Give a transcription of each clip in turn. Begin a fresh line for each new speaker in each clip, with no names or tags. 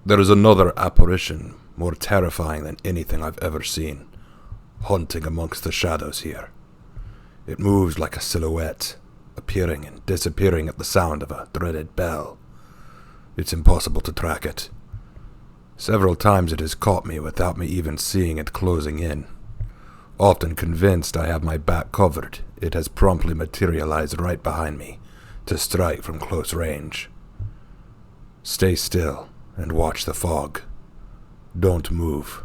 There is another apparition, more terrifying than anything I've ever seen, haunting amongst the shadows here. It moves like a silhouette, appearing and disappearing at the sound of a dreaded bell. It's impossible to track it. Several times it has caught me without me even seeing it closing in. Often convinced I have my back covered, it has promptly materialized right behind me to strike from close range. Stay still and watch the fog. Don't move.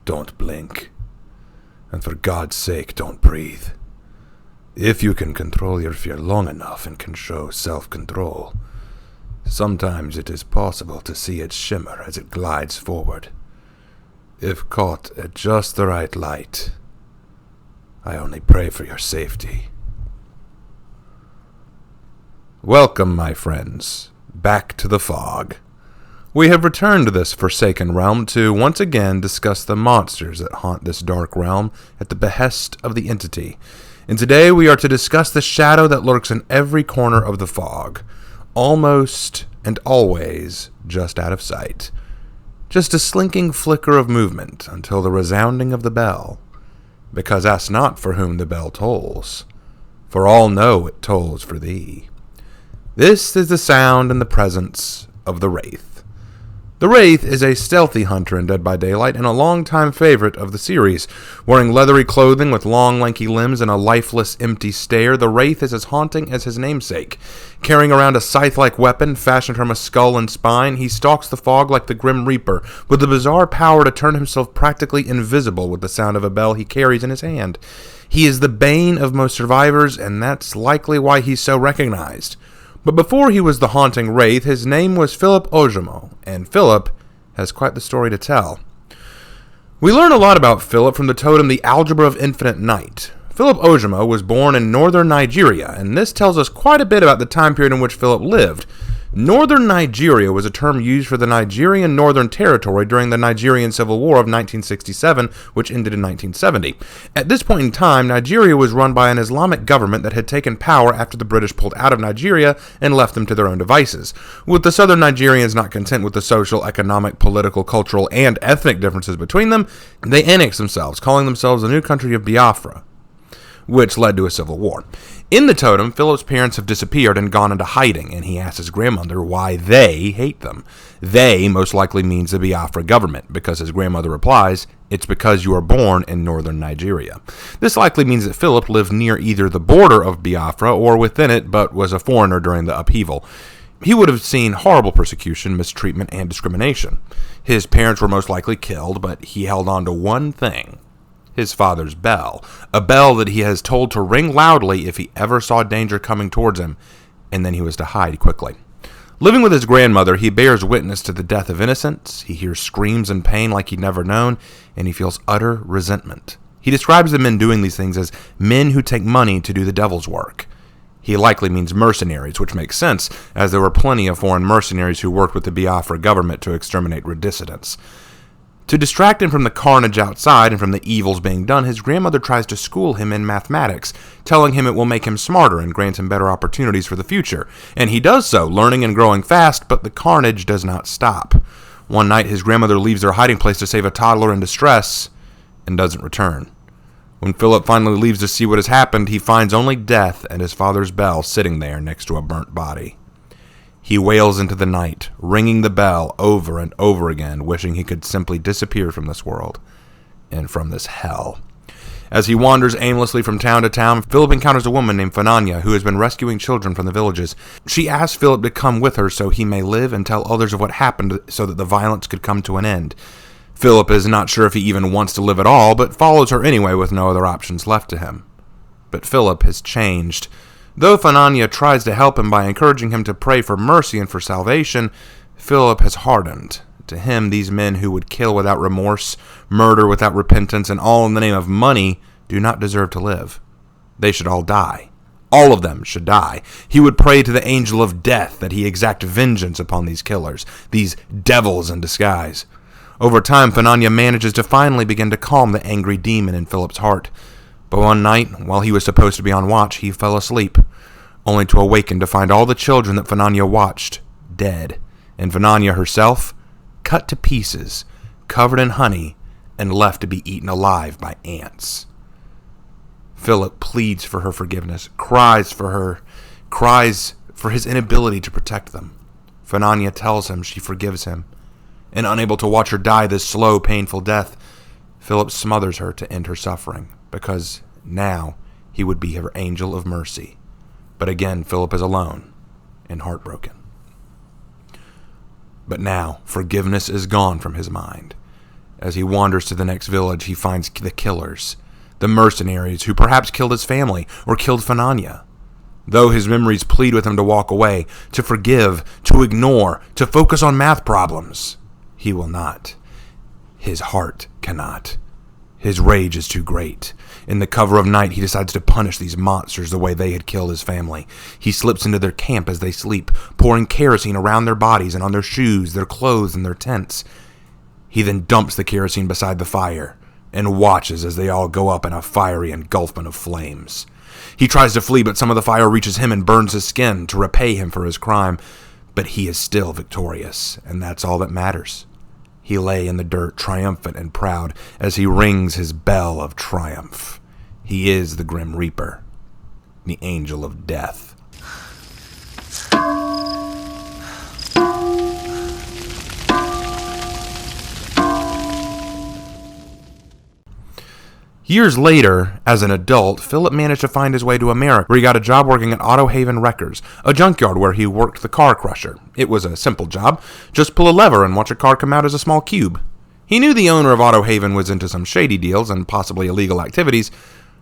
Don't blink. And for God's sake, don't breathe. If you can control your fear long enough and can show self-control, sometimes it is possible to see its shimmer as it glides forward. If caught at just the right light, I only pray for your safety. Welcome, my friends, back to the fog. We have returned to this forsaken realm to once again discuss the monsters that haunt this dark realm at the behest of the entity. And today we are to discuss the shadow that lurks in every corner of the fog, almost and always just out of sight. Just a slinking flicker of movement until the resounding of the bell. Because ask not for whom the bell tolls, for all know it tolls for thee. This is the sound and the presence of the Wraith. The Wraith is a stealthy hunter in Dead by Daylight and a longtime favorite of the series. Wearing leathery clothing with long, lanky limbs and a lifeless, empty stare, the Wraith is as haunting as his namesake. Carrying around a scythe-like weapon fashioned from a skull and spine, he stalks the fog like the Grim Reaper, with the bizarre power to turn himself practically invisible with the sound of a bell he carries in his hand. He is the bane of most survivors, and that's likely why he's so recognized. But before he was the haunting Wraith, his name was Philip Ojomo, and Philip has quite the story to tell. We learn a lot about Philip from the totem The Algebra of Infinite Night. Philip Ojomo was born in northern Nigeria, and this tells us quite a bit about the time period in which Philip lived. Northern Nigeria was a term used for the Nigerian Northern Territory during the Nigerian Civil War of 1967, which ended in 1970. At this point in time, Nigeria was run by an Islamic government that had taken power after the British pulled out of Nigeria and left them to their own devices. With the southern Nigerians not content with the social, economic, political, cultural, and ethnic differences between them, they annexed themselves, calling themselves the new country of Biafra, which led to a civil war. In the totem, Philip's parents have disappeared and gone into hiding, and he asks his grandmother why they hate them. They most likely means the Biafra government, because his grandmother replies, "It's because you are born in northern Nigeria." This likely means that Philip lived near either the border of Biafra or within it, but was a foreigner during the upheaval. He would have seen horrible persecution, mistreatment, and discrimination. His parents were most likely killed, but he held on to one thing: his father's bell, a bell that he has told to ring loudly if he ever saw danger coming towards him, and then he was to hide quickly. Living with his grandmother, he bears witness to the death of innocents, he hears screams and pain like he'd never known, and he feels utter resentment. He describes the men doing these things as men who take money to do the devil's work. He likely means mercenaries, which makes sense, as there were plenty of foreign mercenaries who worked with the Biafra government to exterminate dissidents. To distract him from the carnage outside and from the evils being done, his grandmother tries to school him in mathematics, telling him it will make him smarter and grant him better opportunities for the future. And he does so, learning and growing fast, but the carnage does not stop. One night, his grandmother leaves their hiding place to save a toddler in distress and doesn't return. When Philip finally leaves to see what has happened, he finds only death and his father's bell sitting there next to a burnt body. He wails into the night, ringing the bell over and over again, wishing he could simply disappear from this world and from this hell. As he wanders aimlessly from town to town, Philip encounters a woman named Fananya who has been rescuing children from the villages. She asks Philip to come with her so he may live and tell others of what happened so that the violence could come to an end. Philip is not sure if he even wants to live at all, but follows her anyway with no other options left to him. But Philip has changed. Though Fananya tries to help him by encouraging him to pray for mercy and for salvation, Philip has hardened. To him, these men who would kill without remorse, murder without repentance, and all in the name of money, do not deserve to live. They should all die. All of them should die. He would pray to the angel of death that he exact vengeance upon these killers, these devils in disguise. Over time, Fananya manages to finally begin to calm the angry demon in Philip's heart. But one night, while he was supposed to be on watch, he fell asleep, only to awaken to find all the children that Fananya watched dead, and Fananya herself cut to pieces, covered in honey, and left to be eaten alive by ants. Philip pleads for her forgiveness, cries for his inability to protect them. Fananya tells him she forgives him, and unable to watch her die this slow, painful death, Philip smothers her to end her suffering, because now he would be her angel of mercy. But again, Philip is alone and heartbroken. But now, forgiveness is gone from his mind. As he wanders to the next village, he finds the killers, the mercenaries who perhaps killed his family or killed Fananya. Though his memories plead with him to walk away, to forgive, to ignore, to focus on math problems, he will not. His heart cannot. His rage is too great. In the cover of night, he decides to punish these monsters the way they had killed his family. He slips into their camp as they sleep, pouring kerosene around their bodies and on their shoes, their clothes, and their tents. He then dumps the kerosene beside the fire and watches as they all go up in a fiery engulfment of flames. He tries to flee, but some of the fire reaches him and burns his skin to repay him for his crime. But he is still victorious, and that's all that matters. He lay in the dirt, triumphant and proud, as he rings his bell of triumph. He is the Grim Reaper, the Angel of Death. Years later, as an adult, Philip managed to find his way to America, where he got a job working at Auto Haven Wreckers, a junkyard where he worked the car crusher. It was a simple job. Just pull a lever and watch a car come out as a small cube. He knew the owner of Auto Haven was into some shady deals and possibly illegal activities,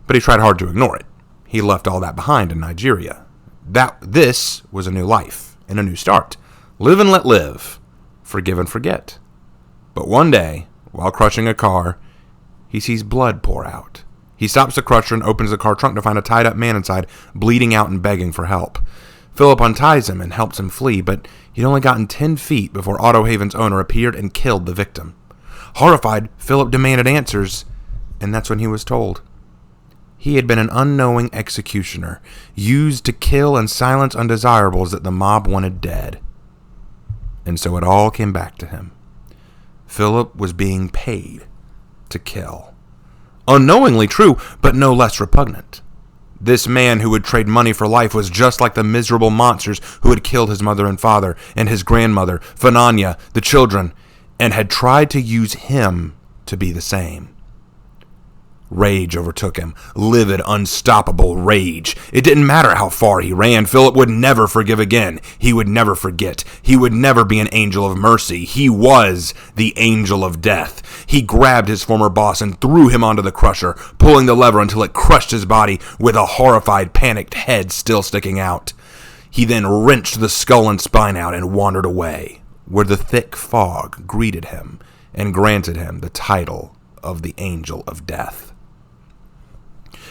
but he tried hard to ignore it. He left all that behind in Nigeria. This was a new life and a new start. Live and let live. Forgive and forget. But one day, while crushing a car, he sees blood pour out. He stops the crusher and opens the car trunk to find a tied-up man inside, bleeding out and begging for help. Philip unties him and helps him flee, but he'd only gotten 10 feet before Auto Haven's owner appeared and killed the victim. Horrified, Philip demanded answers, and that's when he was told. He had been an unknowing executioner, used to kill and silence undesirables that the mob wanted dead. And so it all came back to him. Philip was being paid to kill. Unknowingly true, but no less repugnant. This man who would trade money for life was just like the miserable monsters who had killed his mother and father, and his grandmother, Fananya, the children, and had tried to use him to be the same. Rage overtook him. Livid, unstoppable rage. It didn't matter how far he ran. Philip would never forgive again. He would never forget. He would never be an angel of mercy. He was the angel of death. He grabbed his former boss and threw him onto the crusher, pulling the lever until it crushed his body with a horrified, panicked head still sticking out. He then wrenched the skull and spine out and wandered away, where the thick fog greeted him and granted him the title of the Angel of Death.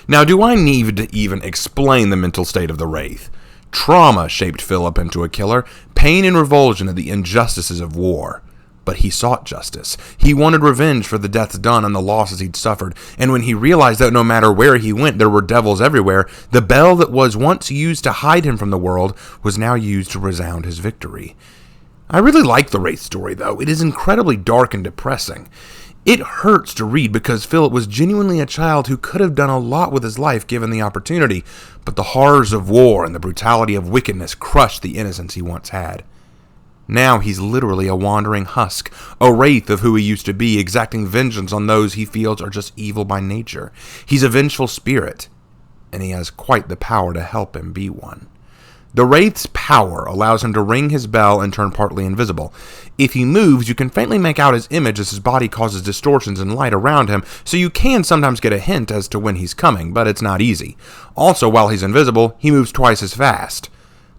Now, do I need to even explain the mental state of the Wraith? Trauma shaped Philip into a killer, pain and revulsion at the injustices of war. But he sought justice. He wanted revenge for the deaths done and the losses he'd suffered, and when he realized that no matter where he went there were devils everywhere, the bell that was once used to hide him from the world was now used to resound his victory. I really like the Wraith story, though. It is incredibly dark and depressing. It hurts to read because Philip was genuinely a child who could have done a lot with his life given the opportunity, but the horrors of war and the brutality of wickedness crushed the innocence he once had. Now he's literally a wandering husk, a wraith of who he used to be, exacting vengeance on those he feels are just evil by nature. He's a vengeful spirit, and he has quite the power to help him be one. The Wraith's power allows him to ring his bell and turn partly invisible. If he moves, you can faintly make out his image as his body causes distortions in light around him, so you can sometimes get a hint as to when he's coming, but it's not easy. Also, while he's invisible, he moves twice as fast.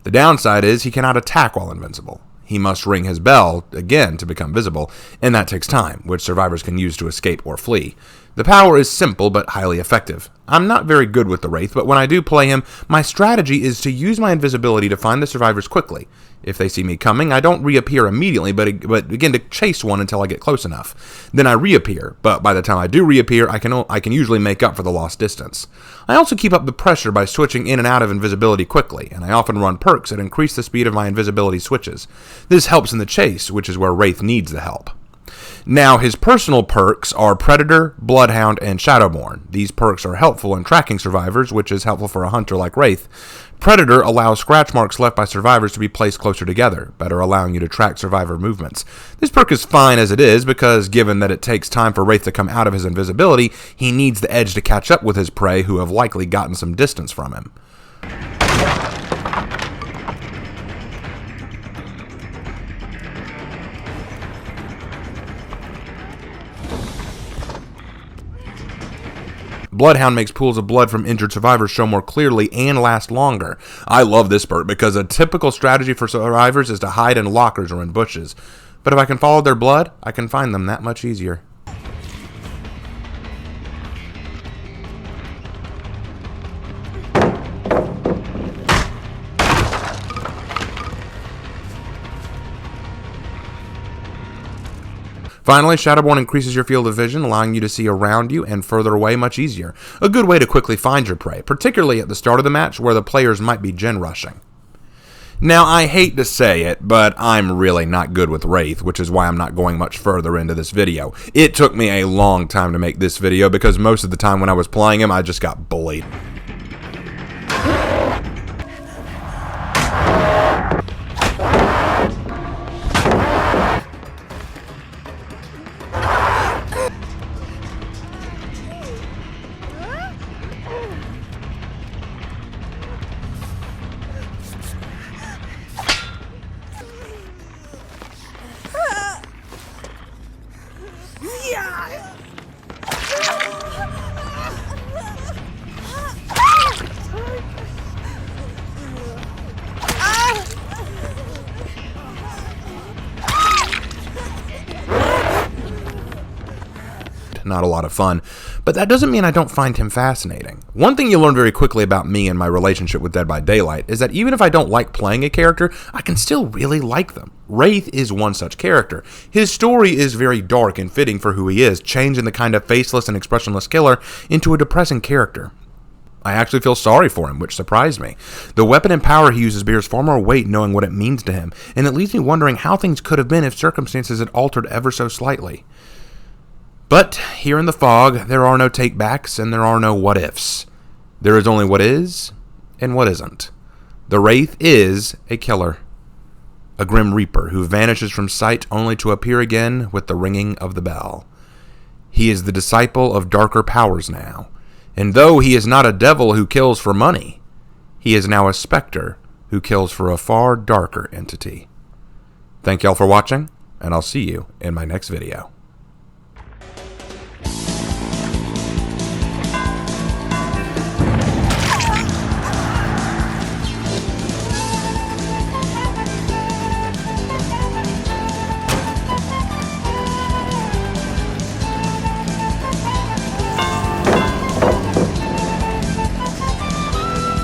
The downside is he cannot attack while invincible. He must ring his bell again to become visible, and that takes time, which survivors can use to escape or flee. The power is simple but highly effective. I'm not very good with the Wraith, but when I do play him, my strategy is to use my invisibility to find the survivors quickly. If they see me coming, I don't reappear immediately, but begin to chase one until I get close enough. Then I reappear, but by the time I do reappear, I can usually make up for the lost distance. I also keep up the pressure by switching in and out of invisibility quickly, and I often run perks that increase the speed of my invisibility switches. This helps in the chase, which is where Wraith needs the help. Now, his personal perks are Predator, Bloodhound, and Shadowborn. These perks are helpful in tracking survivors, which is helpful for a hunter like Wraith. Predator allows scratch marks left by survivors to be placed closer together, better allowing you to track survivor movements. This perk is fine as it is, because given that it takes time for Wraith to come out of his invisibility, he needs the edge to catch up with his prey, who have likely gotten some distance from him. Bloodhound makes pools of blood from injured survivors show more clearly and last longer. I love this perk because a typical strategy for survivors is to hide in lockers or in bushes. But if I can follow their blood, I can find them that much easier. Finally, Shadowborn increases your field of vision, allowing you to see around you and further away much easier. A good way to quickly find your prey, particularly at the start of the match where the players might be gen rushing. Now, I hate to say it, but I'm really not good with Wraith, which is why I'm not going much further into this video. It took me a long time to make this video because most of the time when I was playing him, I just got bullied. Not a lot of fun, but that doesn't mean I don't find him fascinating. One thing you learn very quickly about me and my relationship with Dead by Daylight is that even if I don't like playing a character, I can still really like them. Wraith is one such character. His story is very dark and fitting for who he is, changing the kind of faceless and expressionless killer into a depressing character. I actually feel sorry for him, which surprised me. The weapon and power he uses bears far more weight knowing what it means to him, and it leaves me wondering how things could have been if circumstances had altered ever so slightly. But here in the fog, there are no take-backs and there are no what-ifs. There is only what is and what isn't. The Wraith is a killer, a grim reaper who vanishes from sight only to appear again with the ringing of the bell. He is the disciple of darker powers now, and though he is not a devil who kills for money, he is now a specter who kills for a far darker entity. Thank y'all for watching, and I'll see you in my next video.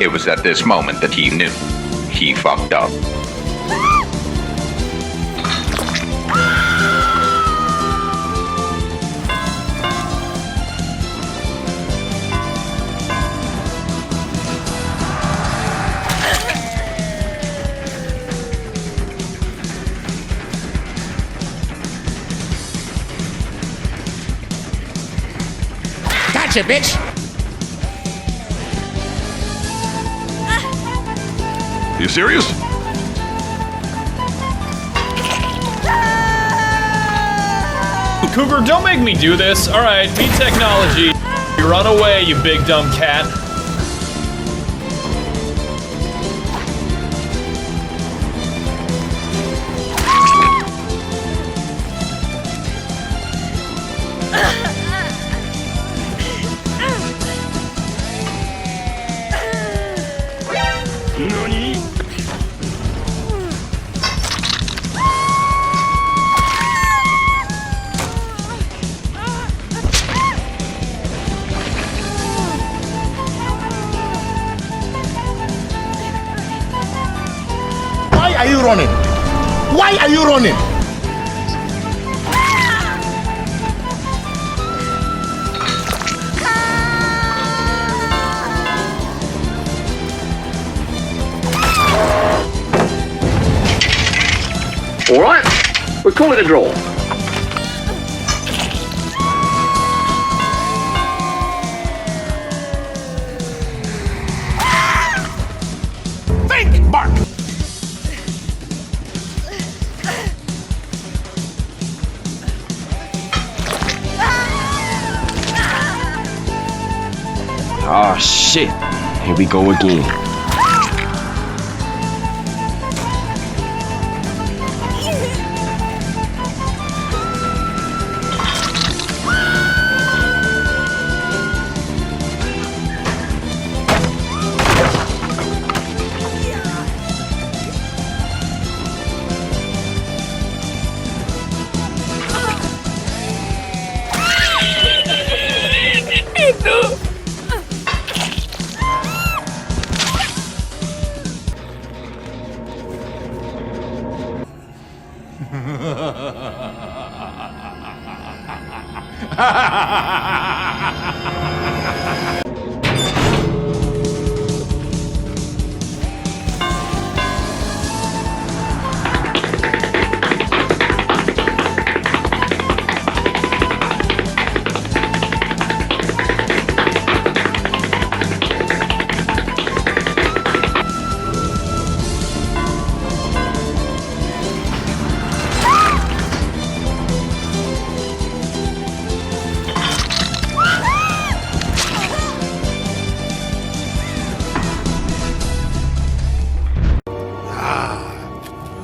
It was at this moment that he knew. He fucked up.
Gotcha, bitch!
You serious?
Cougar, don't make me do this. Alright, meet technology. You run away, you big dumb cat.
hell are you running?
All right, we'll call it a draw.
Think, Mark!
Oh shit, here we go again.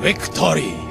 Victory!